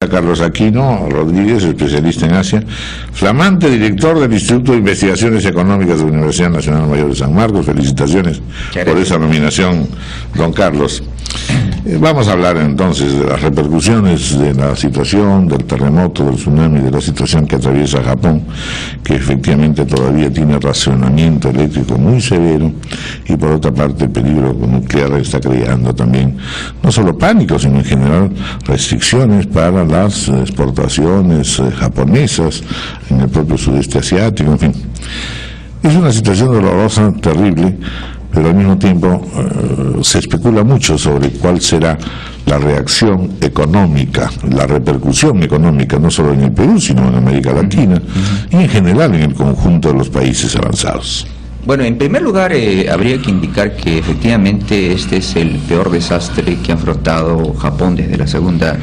Carlos Aquino Rodríguez, especialista en Asia, flamante director del Instituto de Investigaciones Económicas de la Universidad Nacional Mayor de San Marcos. Felicitaciones por esa nominación, don Carlos. Vamos a hablar entonces de las repercusiones de la situación, del terremoto, del tsunami, de la situación que atraviesa Japón, que efectivamente todavía tiene racionamiento eléctrico muy severo, y por otra parte el peligro nuclear está creando también no solo pánico, sino en general restricciones para las exportaciones japonesas en el propio sudeste asiático, en fin. Es una situación dolorosa, terrible, pero al mismo tiempo se especula mucho sobre cuál será la reacción económica, la repercusión económica, no solo en el Perú, sino en América Latina y en general en el conjunto de los países avanzados. Bueno, en primer lugar habría que indicar que efectivamente este es el peor desastre que ha afrontado Japón desde la Segunda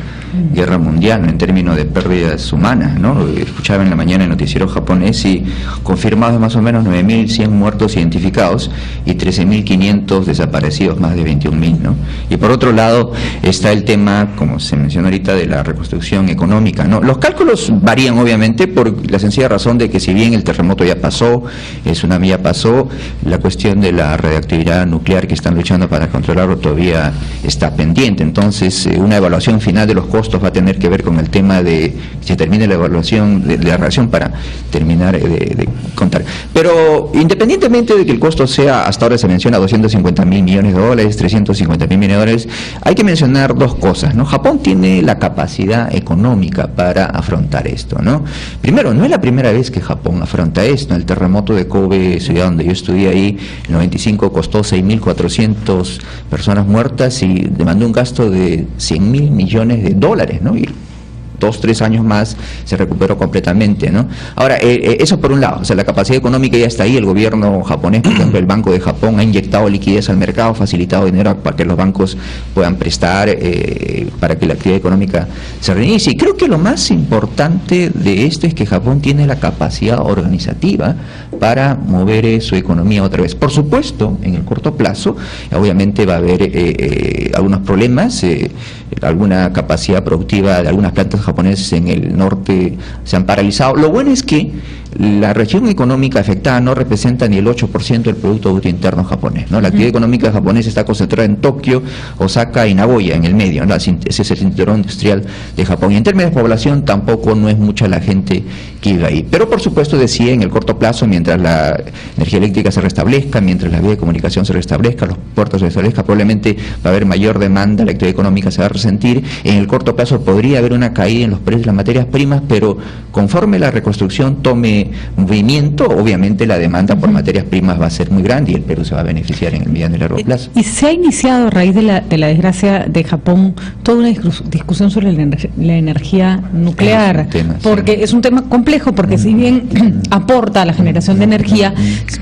Guerra Mundial en términos de pérdidas humanas, ¿no? Escuchaba en la mañana el noticiero japonés y confirmados más o menos 9.100 muertos identificados y 13.500 desaparecidos, más de 21.000, ¿no? Y por otro lado está el tema, como se mencionó ahorita, de la reconstrucción económica, ¿no? Los cálculos varían obviamente por la sencilla razón de que si bien el terremoto ya pasó, el tsunami ya pasó, la cuestión de la radiactividad nuclear que están luchando para controlarlo todavía está pendiente. Entonces una evaluación final de los costos va a tener que ver con el tema de si termine la evaluación de la reacción para terminar de contar. Pero independientemente de que el costo sea, hasta ahora se menciona $250.000 millones, $350.000 millones, hay que mencionar dos cosas, ¿no? Japón tiene la capacidad económica para afrontar esto, ¿no? Primero, no es la primera vez que Japón afronta esto. El terremoto de Kobe, ciudad donde yo estudié ahí, en el 95 costó 6.400 personas muertas y demandó un gasto de $100.000 millones, ¿no? Y 2-3 años más se recuperó completamente, ¿no? Ahora, eso por un lado, o sea, la capacidad económica ya está ahí. El gobierno japonés, por ejemplo, el Banco de Japón ha inyectado liquidez al mercado, facilitado dinero para que los bancos puedan prestar, para que la actividad económica se reinicie. Y creo que lo más importante de esto es que Japón tiene la capacidad organizativa para mover su economía otra vez. Por supuesto, en el corto plazo, obviamente va a haber algunos problemas, alguna capacidad productiva de algunas plantas japoneses en el norte se han paralizado. Lo bueno es que la región económica afectada no representa ni el 8% del Producto Bruto Interno japonés, ¿no? La actividad económica japonesa está concentrada en Tokio, Osaka y Nagoya, en el medio, ¿no? Ese es el cinturón industrial de Japón. Y en términos de población tampoco no es mucha la gente que vive ahí. Pero por supuesto, decía, en el corto plazo, mientras la energía eléctrica se restablezca, mientras la vía de comunicación se restablezca, los puertos se restablezcan, probablemente va a haber mayor demanda, la actividad económica se va a resentir. En el corto plazo podría haber una caída en los precios de las materias primas, pero conforme la reconstrucción tome movimiento, obviamente la demanda por materias primas va a ser muy grande y el Perú se va a beneficiar en el mediano y largo plazo. Y se ha iniciado a raíz de la desgracia de Japón toda una discusión sobre la energía nuclear, porque es un tema complejo, porque si bien aporta a la generación de energía,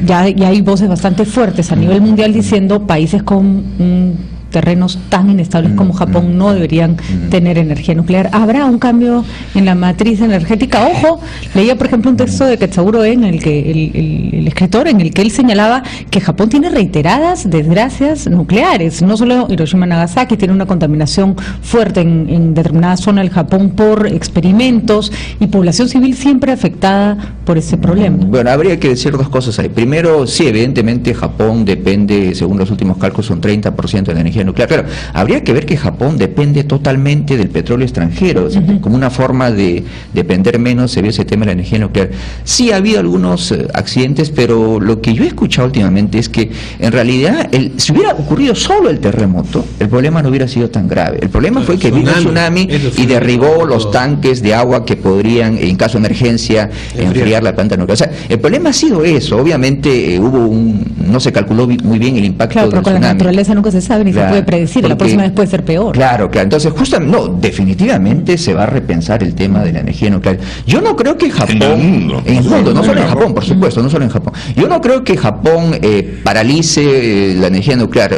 ya hay voces bastante fuertes a nivel mundial diciendo países con terrenos tan inestables como Japón no deberían tener energía nuclear. ¿Habrá un cambio en la matriz energética? Ojo, leía por ejemplo un texto de Ketsaburo en el que el escritor, en el que él señalaba que Japón tiene reiteradas desgracias nucleares, no solo Hiroshima y Nagasaki, tiene una contaminación fuerte en determinada zona del Japón por experimentos y población civil siempre afectada por ese problema. Bueno, habría que decir dos cosas ahí. Primero, sí, evidentemente Japón depende, según los últimos cálculos, un 30% de la energía nuclear. Claro, habría que ver que Japón depende totalmente del petróleo extranjero, como una forma de depender menos se ve ese tema de la energía nuclear. Sí ha habido algunos accidentes, pero lo que yo he escuchado últimamente es que en realidad si hubiera ocurrido solo el terremoto, el problema no hubiera sido tan grave. El problema fue que vino el tsunami y derribó los tanques de agua que podrían, en caso de emergencia, enfriar la planta nuclear. O sea, el problema ha sido eso. Obviamente no se calculó muy bien el impacto del tsunami. Claro, pero con la naturaleza nunca se sabe ni se puede predecir, la próxima vez puede ser peor. Claro, entonces justamente, definitivamente se va a repensar el tema de la energía nuclear. Yo no creo que Japón, en el mundo, no solo en Japón, por supuesto, no solo en Japón. Yo no creo que Japón paralice la energía nuclear.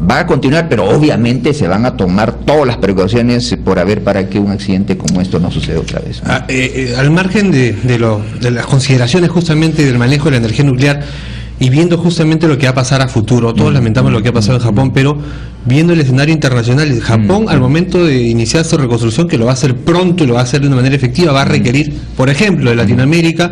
Va a continuar, pero obviamente se van a tomar todas las precauciones para que un accidente como esto no suceda otra vez, ¿no? Al margen de las consideraciones justamente del manejo de la energía nuclear, y viendo justamente lo que va a pasar a futuro, todos lamentamos lo que ha pasado en Japón, pero viendo el escenario internacional, Japón al momento de iniciar su reconstrucción, que lo va a hacer pronto y lo va a hacer de una manera efectiva, va a requerir, por ejemplo, de Latinoamérica,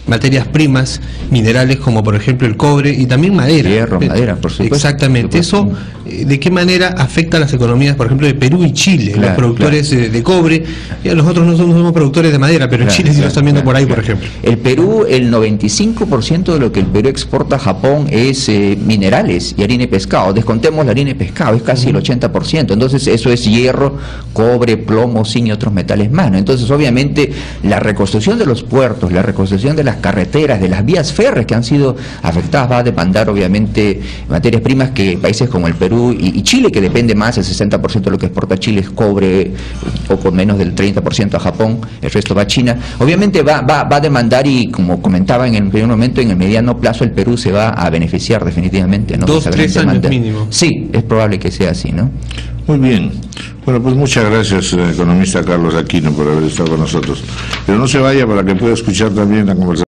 materias primas, minerales como por ejemplo el cobre y también madera. Hierro, madera, por supuesto. Exactamente. Eso, ¿de qué manera afecta a las economías, por ejemplo, de Perú y Chile? Claro, los productores de cobre, y nosotros no somos productores de madera, pero en Chile sí lo están viendo por ahí, por ejemplo. El Perú, el 95% de lo que el Perú exporta a Japón es minerales y harina de pescado. Descontemos la harina de pescado, es casi el 80%. Entonces eso es hierro, cobre, plomo, zinc y otros metales más, ¿no? Entonces obviamente la reconstrucción de los puertos, la reconstrucción de las carreteras, de las vías férreas que han sido afectadas, va a demandar obviamente materias primas que países como el Perú y Chile, que depende más, el 60% de lo que exporta Chile es cobre, poco menos del 30% a Japón, el resto va a China. Obviamente va a demandar, y como comentaba en el primer momento, en el mediano plazo el Perú se va a beneficiar definitivamente, ¿no? 2-3 años mínimo. Sí, es probable que sea así, ¿no? Muy bien. Bueno, pues muchas gracias, economista Carlos Aquino, por haber estado con nosotros. Pero no se vaya para que pueda escuchar también la conversación.